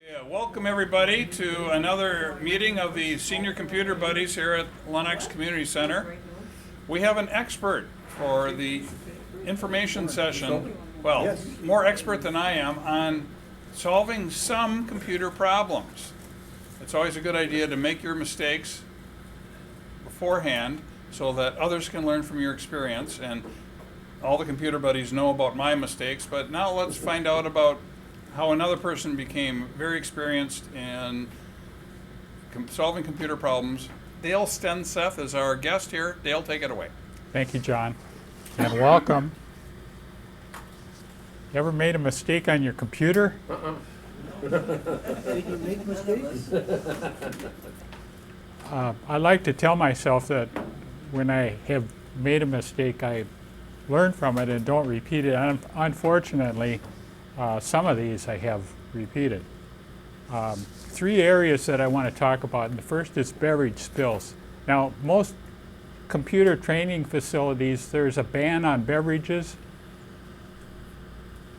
Yeah, welcome everybody to another meeting of the Senior Computer Buddies here at Lenox Community Center. We have an expert for the information session, well, more expert than I am, on solving some computer problems. It's always a good idea to make your mistakes beforehand so that others can learn from your experience, and all the computer buddies know about my mistakes, but now let's find out about how another person became very experienced in solving computer problems. Dale Stenseth is our guest here. Dale, take it away. Thank you, John, and welcome. You ever made a mistake on your computer? Did you make mistakes? I like to tell myself that when I have made a mistake, I learn from it and don't repeat it. Unfortunately, some of these I have repeated. Three areas that I want to talk about, and the first is beverage spills. Now, most computer training facilities, there's a ban on beverages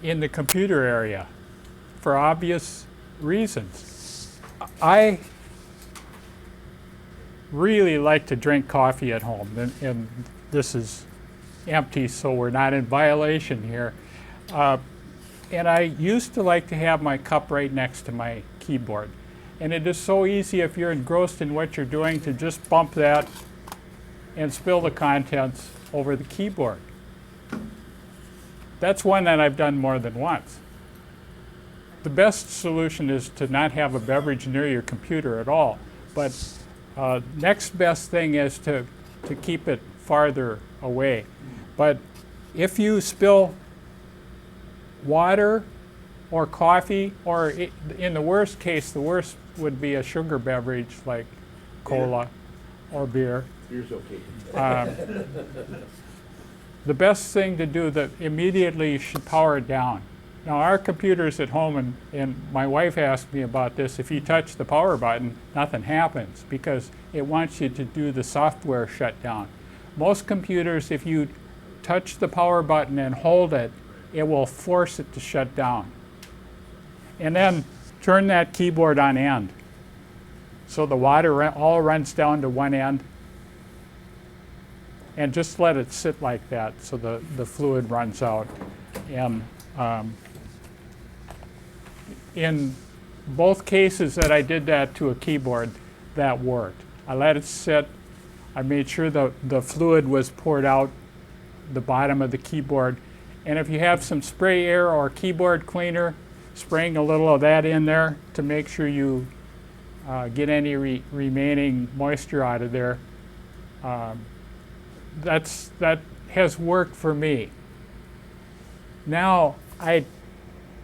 in the computer area for obvious reasons. I really like to drink coffee at home, and this is empty, so we're not in violation here. And I used to like to have my cup right next to my keyboard. And it is so easy if you're engrossed in what you're doing to just bump that and spill the contents over the keyboard. That's one that I've done more than once. The best solution is to not have a beverage near your computer at all. But next best thing is to keep it farther away. But if you spill water or coffee, or in the worst case, the worst would be a sugar beverage like cola or beer. Beer's okay. The best thing to do, that immediately you should power it down. Now, our computers at home, and my wife asked me about this, if you touch the power button, nothing happens because it wants you to do the software shutdown. Most computers, if you touch the power button and hold it, it will force it to shut down. And then turn that keyboard on end. So the water all runs down to one end. And just let it sit like that so the fluid runs out. And in both cases that I did that to a keyboard, that worked. I let it sit. I made sure the fluid was poured out the bottom of the keyboard. And if you have some spray air or keyboard cleaner, spraying a little of that in there to make sure you get any remaining moisture out of there, that has worked for me. Now, I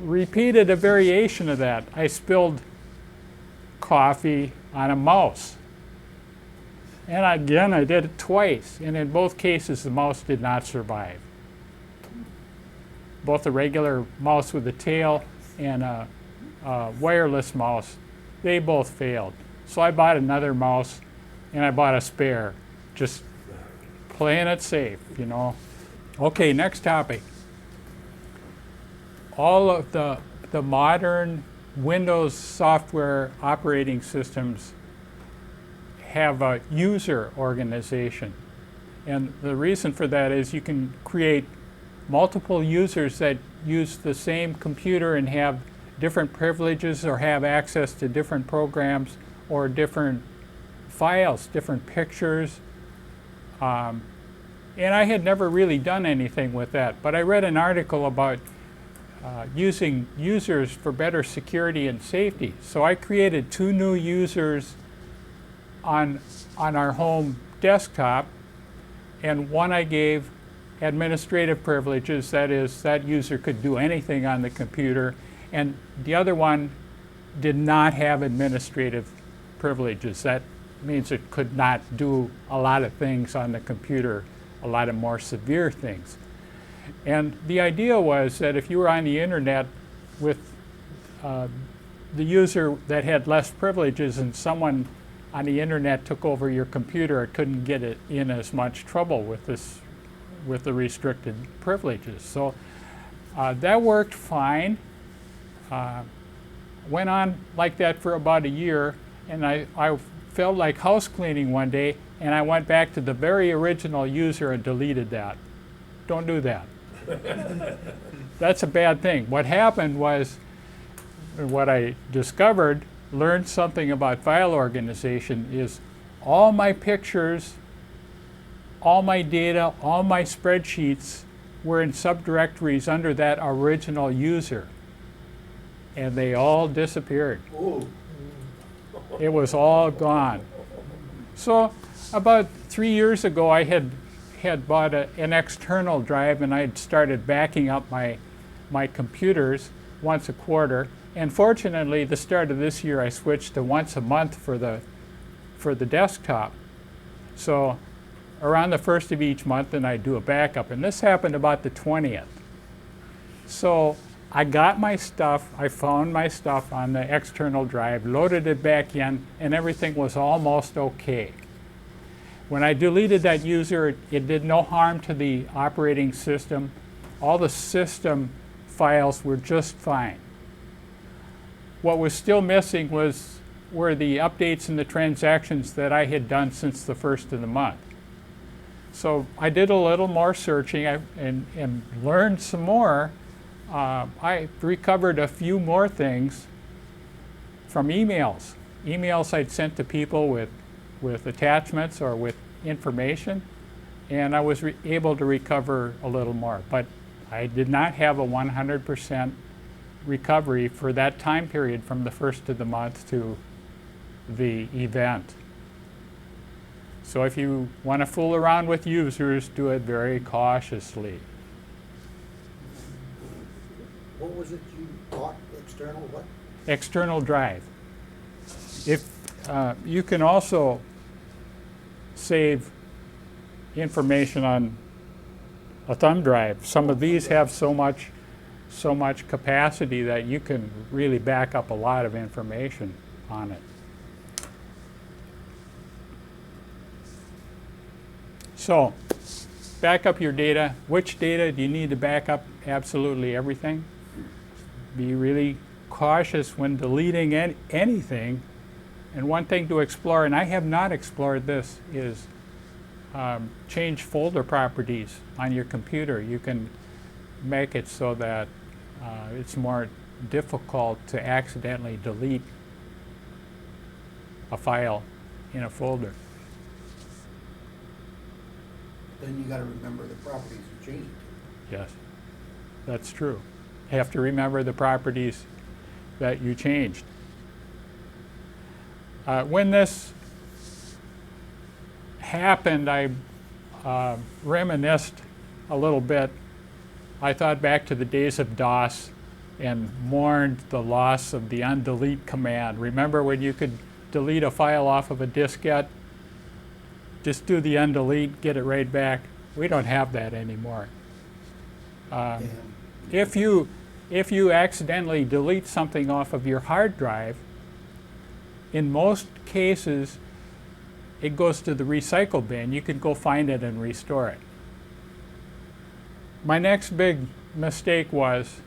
repeated a variation of that. I spilled coffee on a mouse. And again, I did it twice. And in both cases, the mouse did not survive. Both a regular mouse with a tail and a wireless mouse, they both failed. So I bought another mouse and I bought a spare, just playing it safe, you know. Okay, next topic. All of the modern Windows software operating systems have a user organization. And the reason for that is you can create multiple users that use the same computer and have different privileges or have access to different programs or different files, different pictures. And I had never really done anything with that, but I read an article about using users for better security and safety. So I created 2 new users on our home desktop, and one I gave administrative privileges, that is, that user could do anything on the computer, and the other one did not have administrative privileges. That means it could not do a lot of things on the computer, a lot of more severe things. And the idea was that if you were on the internet with the user that had less privileges and someone on the internet took over your computer, it couldn't get it in as much trouble with the restricted privileges. So that worked fine. went on like that for about a year, and I felt like house cleaning one day, and I went back to the very original user and deleted that. Don't do that. That's a bad thing. What happened was, what I discovered, learned something about file organization, is all my pictures, all my data, all my spreadsheets were in subdirectories under that original user. And they all disappeared. Ooh. It was all gone. So about 3 years ago, I had bought an external drive, and I had started backing up my computers once a quarter. And fortunately, the start of this year, I switched to once a month for the desktop. So around the 1st of each month, then I do a backup. And this happened about the 20th. So I got my stuff, I found my stuff on the external drive, loaded it back in, and everything was almost okay. When I deleted that user, it did no harm to the operating system. All the system files were just fine. What was still missing were the updates and the transactions that I had done since the 1st of the month. So I did a little more searching and learned some more. I recovered a few more things from emails. Emails I'd sent to people with attachments or with information, and I was able to recover a little more. But I did not have a 100% recovery for that time period from the 1st of the month to the event. So if you want to fool around with users, do it very cautiously. What was it you bought, external what? External drive. If you can also save information on a thumb drive. Some of these have so much capacity that you can really back up a lot of information on it. So, back up your data. Which data do you need to back up? Absolutely everything. Be really cautious when deleting anything. And one thing to explore, and I have not explored this, is change folder properties on your computer. You can make it so that it's more difficult to accidentally delete a file in a folder. Then you gotta remember the properties you changed it Yes, that's true. You have to remember the properties that you changed. When this happened, I reminisced a little bit. I thought back to the days of DOS and mourned the loss of the Undelete command. Remember when you could delete a file off of a diskette? Just do the Undelete, get it right back. We don't have that anymore. to. If you accidentally delete something off of your hard drive, in most cases, it goes to the recycle bin. You can go find it and restore it. My next big mistake was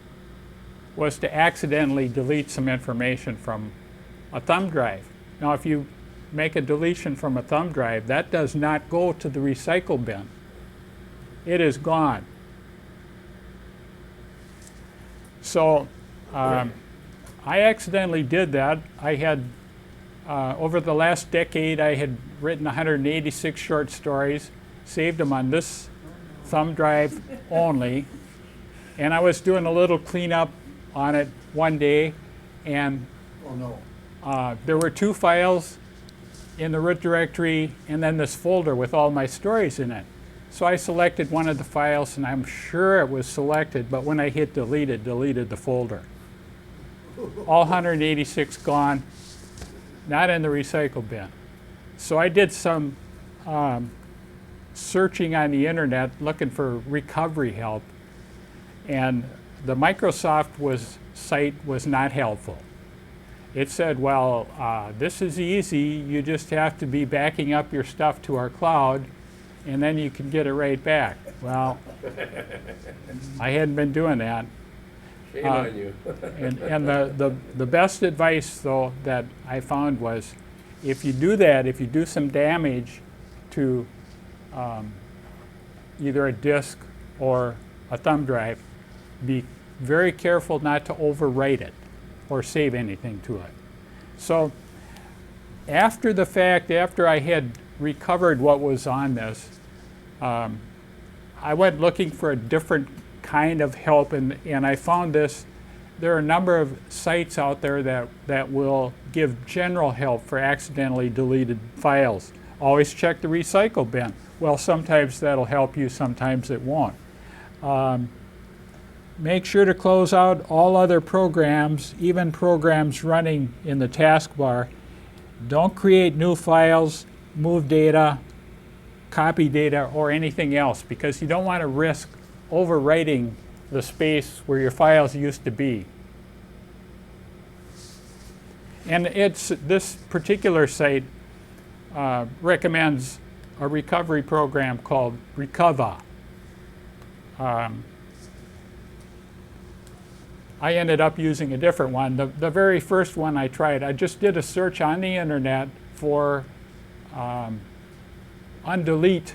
to accidentally delete some information from a thumb drive. Now, if you make a deletion from a thumb drive, that does not go to the recycle bin. It is gone. So I accidentally did that. I had, over the last decade, I had written 186 short stories, saved them on this thumb drive only, and I was doing a little cleanup on it one day, and Oh, no. there were two files in the root directory and then this folder with all my stories in it. So I selected one of the files, and I'm sure it was selected, but when I hit delete, it deleted the folder. All 186 gone, not in the recycle bin. So I did some searching on the internet looking for recovery help, and the Microsoft site was not helpful. It said, well, this is easy. You just have to be backing up your stuff to our cloud, and then you can get it right back. Well, I hadn't been doing that. Shame on you. And the best advice, though, that I found was, if you do that, if you do some damage to either a disk or a thumb drive, be very careful not to overwrite it or save anything to it. So after the fact, after I had recovered what was on this, I went looking for a different kind of help, and I found this. There are a number of sites out there that will give general help for accidentally deleted files. Always check the recycle bin. Well, sometimes that'll help you, sometimes it won't. Make sure to close out all other programs, even programs running in the taskbar. Don't create new files, move data, copy data, or anything else, because you don't want to risk overwriting the space where your files used to be. And this particular site recommends a recovery program called Recover. I ended up using a different one. The very first one I tried, I just did a search on the internet for Undelete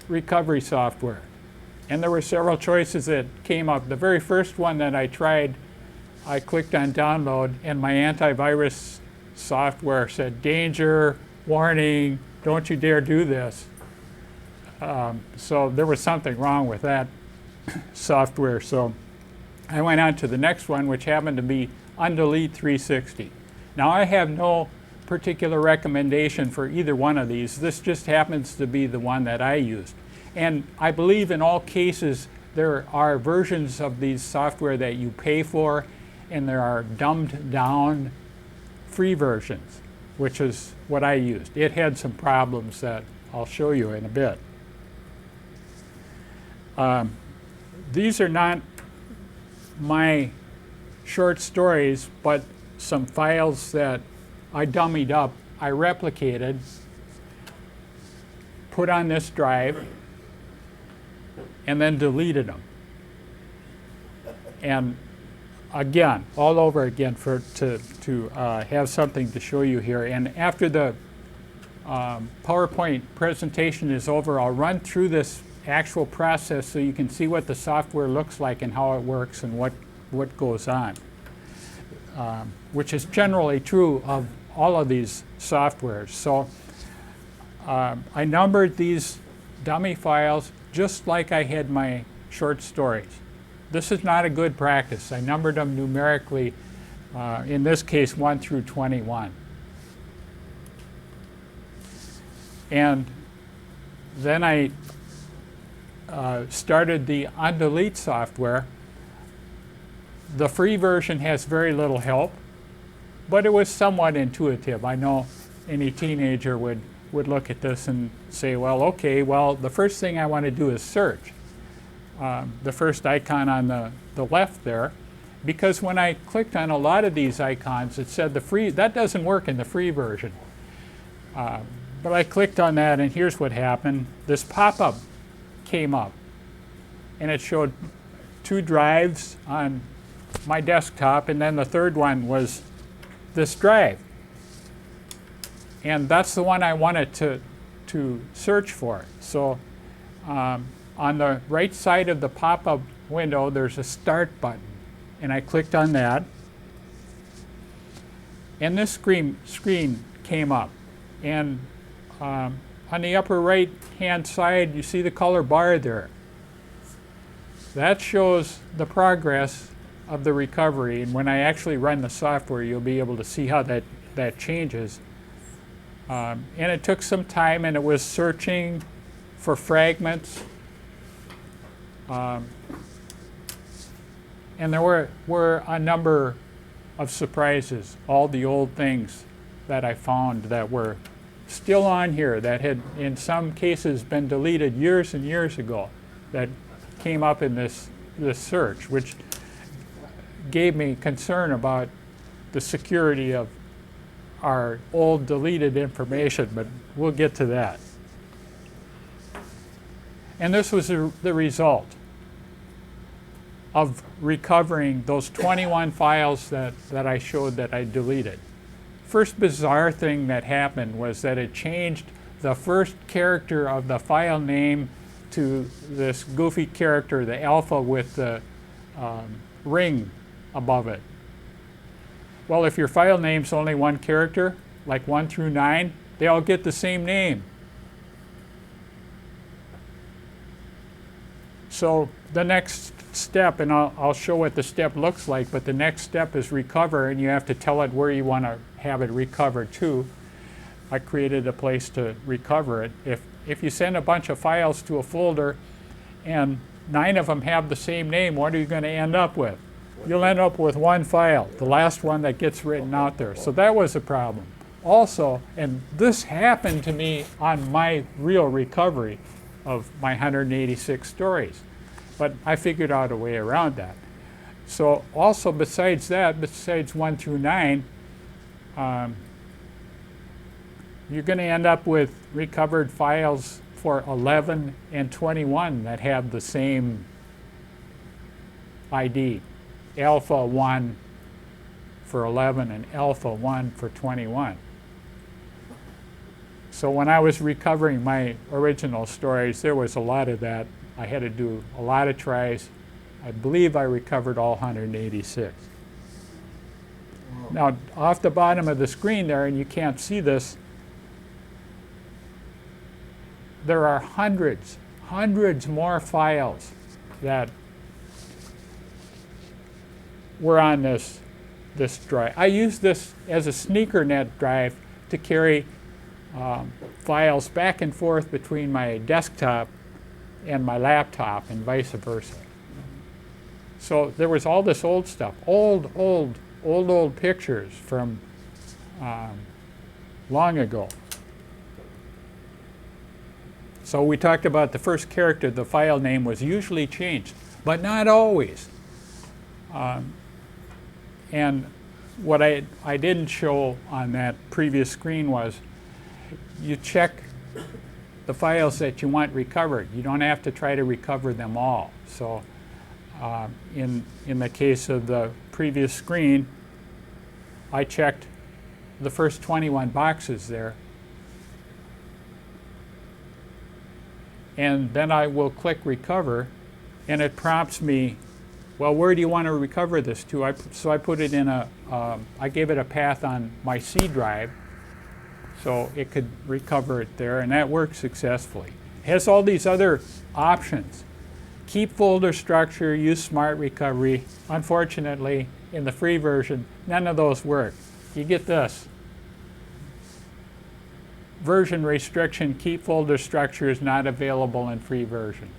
recovery software. And there were several choices that came up. The very first one that I tried, I clicked on download, and my antivirus software said, danger, warning, don't you dare do this. So there was something wrong with that software. So I went on to the next one, which happened to be Undelete 360. Now I have no particular recommendation for either one of these. This just happens to be the one that I used. And I believe in all cases there are versions of these software that you pay for, and there are dumbed down free versions, which is what I used. It had some problems that I'll show you in a bit. These are not my short stories, but some files that I dummied up, I replicated, put on this drive, and then deleted them. And again, all over again to have something to show you here. And after the PowerPoint presentation is over, I'll run through this actual process so you can see what the software looks like and how it works and what goes on, which is generally true of all of these softwares. So I numbered these dummy files just like I had my short stories. This is not a good practice. I numbered them numerically, in this case 1 through 21. And then I started the Undelete software. The free version has very little help, but it was somewhat intuitive. I know any teenager would look at this and say, well, okay, well, the first thing I want to do is search. The first icon on the left there, because when I clicked on a lot of these icons, it said the free, that doesn't work in the free version. But I clicked on that, and here's what happened. This pop-up came up, and it showed 2 drives on my desktop, and then the third one was this drive. And that's the one I wanted to search for. So on the right side of the pop-up window, there's a Start button, and I clicked on that. And this screen came up. And on the upper right-hand side, you see the color bar there. That shows the progress of the recovery. And when I actually run the software, you'll be able to see how that changes. And it took some time, and it was searching for fragments. And there were a number of surprises, all the old things that I found that were still on here, that had in some cases been deleted years and years ago, that came up in this search, which gave me concern about the security of our old deleted information, but we'll get to that. And this was the result. of recovering those 21 files that I showed that I deleted. First bizarre thing that happened was that it changed the first character of the file name to this goofy character, the alpha with the ring above it. Well, if your file name's only one character, like 1 through 9, they all get the same name. So the next step, and I'll show what the step looks like, but the next step is recover, and you have to tell it where you want to have it recovered to. I created a place to recover it. If you send a bunch of files to a folder and 9 of them have the same name, what are you going to end up with? You'll end up with one file, the last one that gets written out there. So that was a problem. Also, and this happened to me on my real recovery of my 186 stories, but I figured out a way around that. So also besides that, besides 1 through 9, you're going to end up with recovered files for 11 and 21 that have the same ID. Alpha 1 for 11 and alpha 1 for 21. So when I was recovering my original stories, there was a lot of that. I had to do a lot of tries. I believe I recovered all 186. Now, off the bottom of the screen there, and you can't see this, there are hundreds more files that were on this drive. I use this as a sneaker net drive to carry files back and forth between my desktop and my laptop and vice versa. So there was all this old stuff, old pictures from long ago. So we talked about the first character, the file name was usually changed, but not always. And what I didn't show on that previous screen was you check the files that you want recovered. You don't have to try to recover them all. So in the case of the previous screen, I checked the first 21 boxes there. And then I will click recover, and it prompts me, well, where do you want to recover this to? So I put it in I gave it a path on my C drive, so it could recover it there, and that worked successfully. It has all these other options. Keep folder structure, use smart recovery. Unfortunately, in the free version, none of those work. You get this. Version restriction, keep folder structure is not available in free version.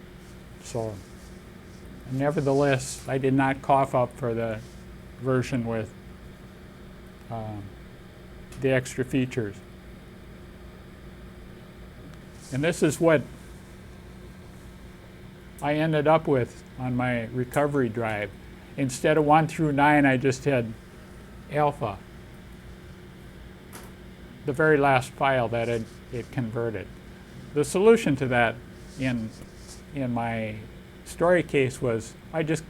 So, nevertheless, I did not cough up for the version with the extra features. And this is what I ended up with on my recovery drive. Instead of 1 through 9, I just had alpha, the very last file that it converted. The solution to that in my story case was I just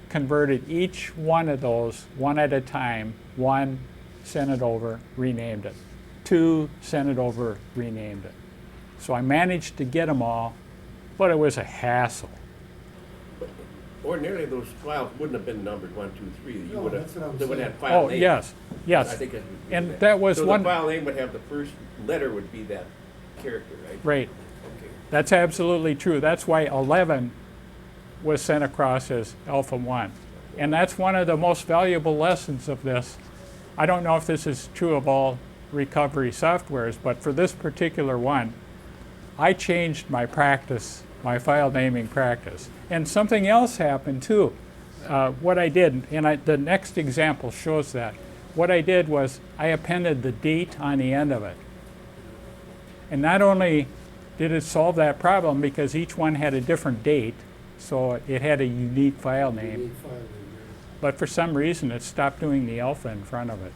converted each one of those one at a time. 1, sent it over, renamed it. 2, sent it over, renamed it. So I managed to get them all, but it was a hassle. Ordinarily, those files wouldn't have been numbered 1, 2, 3. You No, would that's what I have. was They would saying. have file Oh, name. yes, I yes. think that would be And that. that was so one. the file name would have the first letter would be that character, right? Right. Okay. That's absolutely true. That's why 11 was sent across as alpha 1. And that's one of the most valuable lessons of this. I don't know if this is true of all recovery softwares, but for this particular one, I changed my practice, my file naming practice. And something else happened too. What I did, and the next example shows that, what I did was I appended the date on the end of it. And not only did it solve that problem because each one had a different date, so it had a unique file name, but for some reason it stopped doing the alpha in front of it.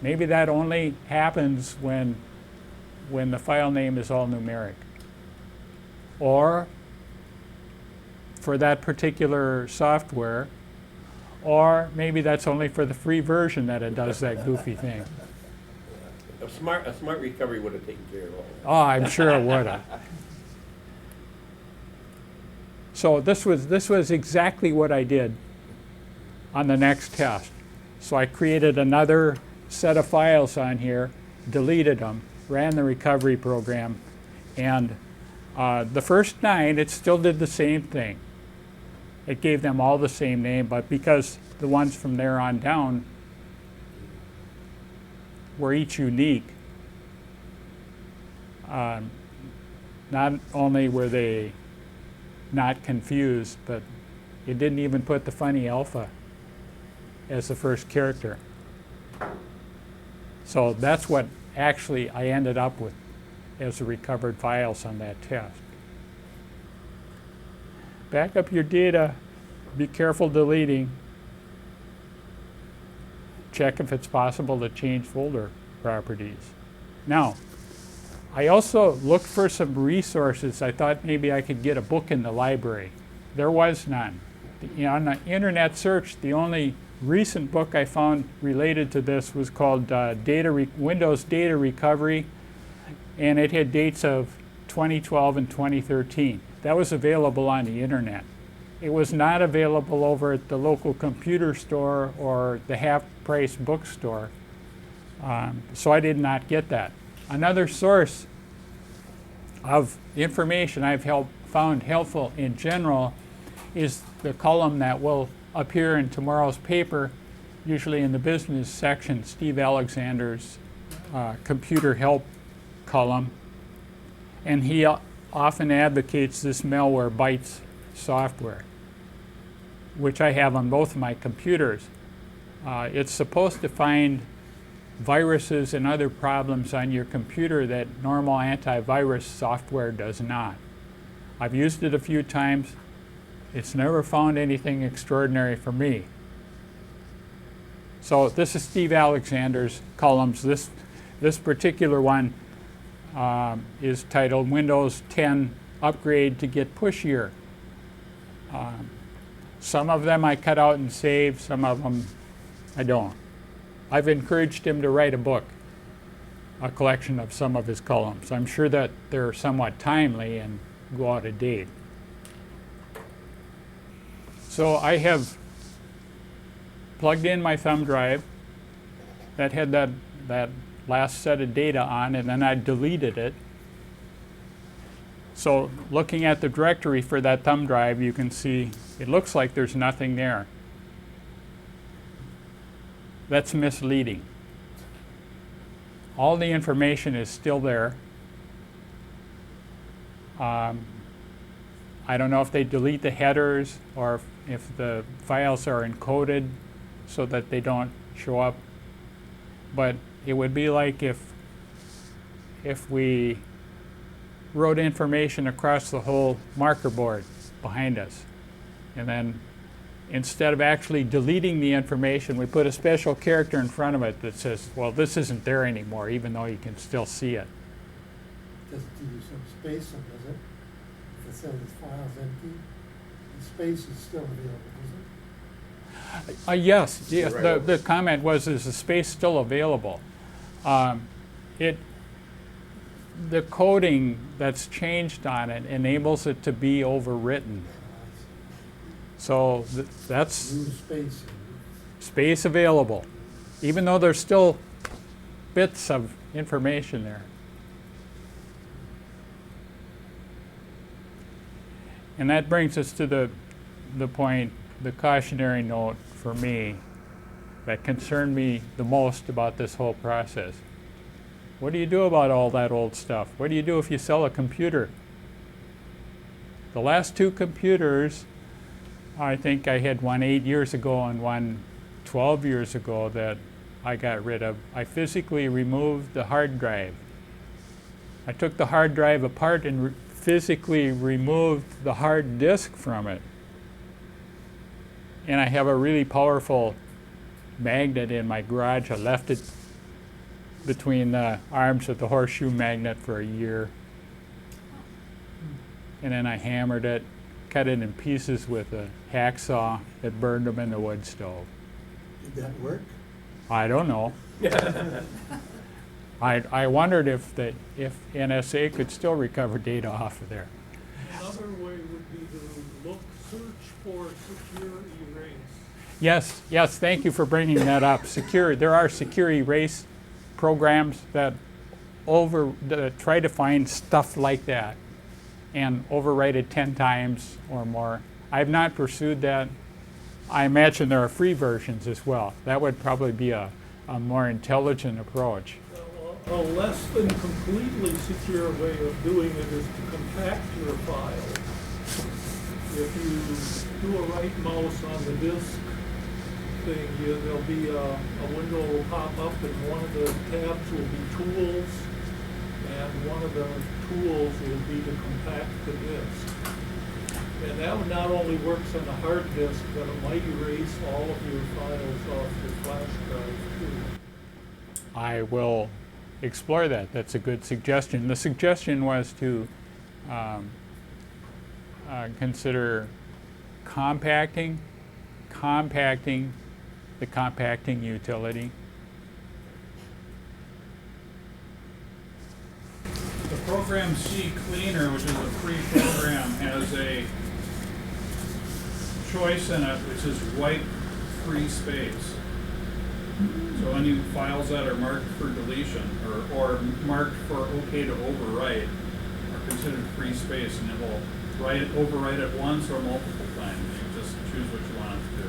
Maybe that only happens when the file name is all numeric. Or for that particular software, or maybe that's only for the free version that it does that goofy thing. A smart recovery would have taken care of all that. Oh, I'm sure it would have. So this was exactly what I did on the next test. So I created another set of files on here, deleted them, ran the recovery program, and the first 9, it still did the same thing. It gave them all the same name, but because the ones from there on down were each unique, not only were they not confused, but it didn't even put the funny alpha as the first character. So that's what actually I ended up with as the recovered files on that test. Back up your data, be careful deleting. Check if it's possible to change folder properties. Now, I also looked for some resources. I thought maybe I could get a book in the library. There was none. On the internet search, the only recent book I found related to this was called Windows Data Recovery, and it had dates of 2012 and 2013. That was available on the internet. It was not available over at the local computer store or the half-price bookstore, so I did not get that. Another source of information I've found helpful in general is the column that will appear in tomorrow's paper, usually in the business section, Steve Alexander's computer help column. And he often advocates this malware bytes software, which I have on both of my computers. It's supposed to find viruses and other problems on your computer that normal antivirus software does not. I've used it a few times. It's never found anything extraordinary for me. So this is Steve Alexander's columns. This particular one is titled Windows 10 Upgrade to Get Pushier. Some of them I cut out and saved, some of them I don't. I've encouraged him to write a book, a collection of some of his columns. I'm sure that they're somewhat timely and go out of date. So I have plugged in my thumb drive that had that last set of data on, and then I deleted it. So looking at the directory for that thumb drive, you can see it looks like there's nothing there. That's misleading. All the information is still there. I don't know if they delete the headers or if the files are encoded so that they don't show up. But it would be like if we wrote information across the whole marker board behind us, and then instead of actually deleting the information, we put a special character in front of it that says, well, this isn't there anymore, even though you can still see it. Does it give you some space, or does it? If it says the file's empty, the space is still available, isn't it? Yes, the comment was, is the space still available? The coding that's changed on it enables it to be overwritten. So that's Use space. space available, even though there's still bits of information there. And that brings us to the point, the cautionary note for me that concerned me the most about this whole process. What do you do about all that old stuff? What do you do if you sell a computer? The last 2 computers, I think I had one 8 years ago and one 12 years ago that I got rid of. I physically removed the hard drive. I took the hard drive apart and physically removed the hard disk from it. And I have a really powerful magnet in my garage. I left it between the arms of the horseshoe magnet for a year. And then I hammered it, cut it in pieces with a hacksaw that burned them in the wood stove. Did that work? I don't know. I wondered if NSA could still recover data off of there. Another way would be to search for secure erase. Yes, thank you for bringing that up. There are secure erase programs that try to find stuff like that and overwrite it 10 times or more. I have not pursued that. I imagine there are free versions as well. That would probably be a more intelligent approach. A less than completely secure way of doing it is to compact your file. If you do a right mouse on the disk thing, there'll be a window will pop up and one of the tabs will be tools, and one of the tools will be to compact the disk. And that not only works on a hard disk, but it might erase all of your files off your flash drive too. I will explore that. That's a good suggestion. The suggestion was to consider compacting the compacting utility. The program C Cleaner, which is a free program, has a choice in it which is wipe free space. So any files that are marked for deletion or marked for okay to overwrite are considered free space, and it will overwrite it once or multiple times. You just choose what you want it to do.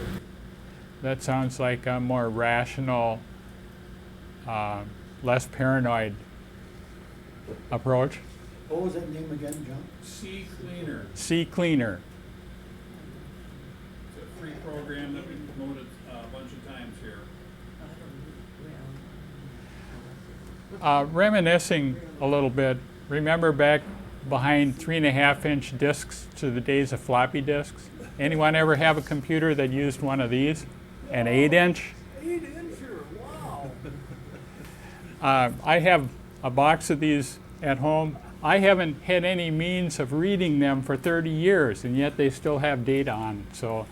That sounds like a more rational, less paranoid approach. What was that name again, John? C Cleaner. C Cleaner. It's a free program that we promoted a bunch of times here. Reminiscing a little bit, remember back behind 3.5-inch discs to the days of floppy disks? Anyone ever have a computer that used one of these? An 8-inch? 8-incher, wow. I have a box of these at home. I haven't had any means of reading them for 30 years, and yet they still have data on it. So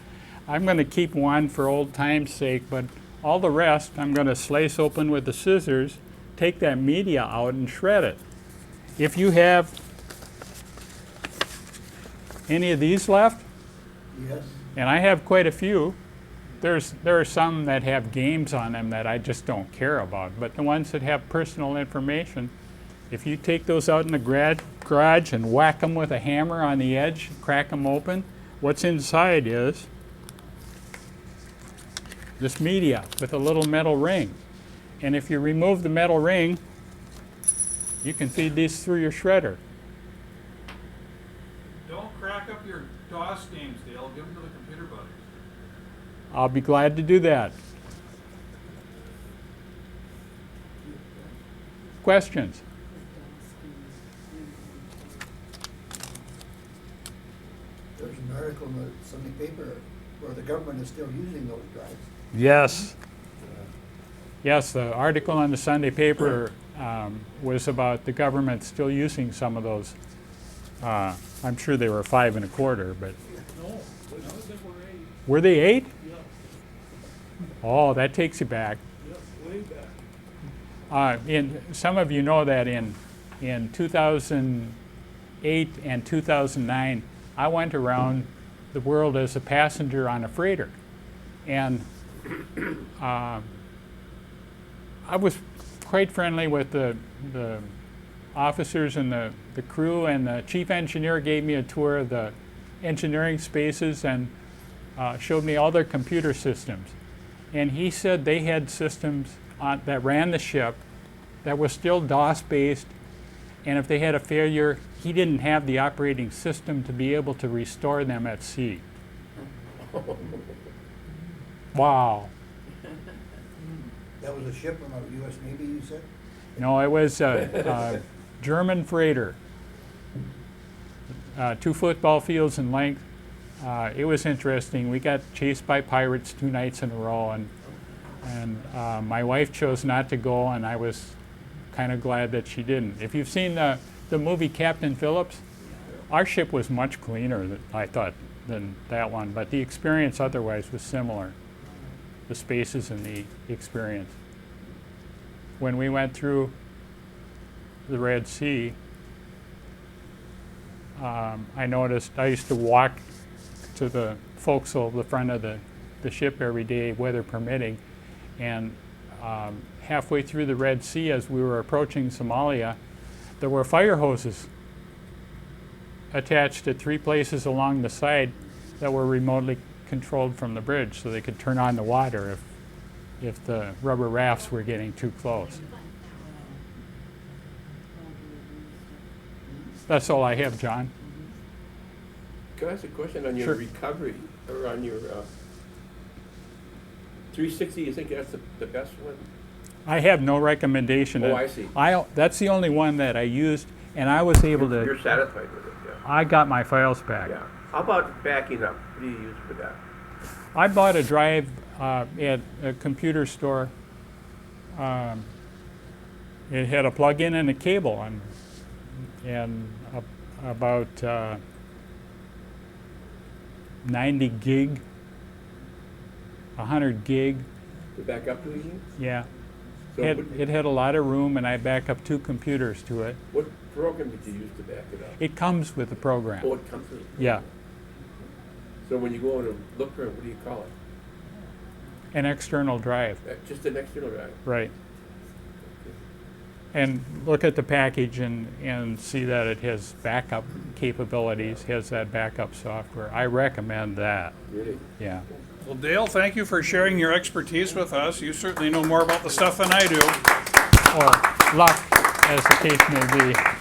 I'm going to keep one for old time's sake, but all the rest I'm going to slice open with the scissors, take that media out and shred it. If you have any of these left, Yes. and I have quite a few, there are some that have games on them that I just don't care about, but the ones that have personal information, if you take those out in the garage and whack them with a hammer on the edge, crack them open, what's inside is this media with a little metal ring. And if you remove the metal ring, you can feed these through your shredder. Don't crack up your DOS games, Dale. Give them to the computer buddies. I'll be glad to do that. Questions? There's an article in the Sunday paper where the government is still using those drives. Yes. Yes, the article in the Sunday paper was about the government still using some of those. I'm sure they were 5 1/4, but No, they were 8. were they 8? Yeah, Oh, that takes you back. yeah, way back. Some of you know that in 2008 and 2009, I went around the world as a passenger on a freighter, and I was quite friendly with the officers and the crew, and the chief engineer gave me a tour of the engineering spaces and showed me all their computer systems. And he said they had systems that ran the ship that was still DOS-based, and if they had a failure, he didn't have the operating system to be able to restore them at sea. Wow. That was a ship from the U.S. Navy, you said? No, it was a German freighter, 2 football fields in length. It was interesting. We got chased by pirates 2 nights in a row, and my wife chose not to go, and I was kind of glad that she didn't. If you've seen the movie Captain Phillips, Our ship was much cleaner, I thought, than that one, but the experience otherwise was similar. The spaces and the experience. When we went through the Red Sea, I noticed I used to walk to the forecastle, the front of the ship every day, weather permitting, and halfway through the Red Sea as we were approaching Somalia, there were fire hoses attached at 3 places along the side that were remotely controlled from the bridge, so they could turn on the water if the rubber rafts were getting too close. That's all I have, John. Can I ask a question on your Sure. recovery, or on your 360, you think that's the best one? I have no recommendation. Oh, I see. That's the only one that I used, and I was able You're to, satisfied with it, yeah. I got my files back. Yeah. How about backing up? What do you use for that? I bought a drive at a computer store. It had a plug-in and a cable, and about 90 gig, 100 gig. To back up to easy? Yeah. So It had a lot of room, and I back up 2 computers to it. what program did you use to back it up? It comes with the program. Oh, it comes with it. Yeah, So when you go in and look for it, what do you call it? an external drive, Just an external drive? right. And look at the package and see that it has backup capabilities, has that backup software. I recommend that, Really? yeah. Well, Dale, thank you for sharing your expertise with us. You certainly know more about the stuff than I do. Or luck, as the case may be.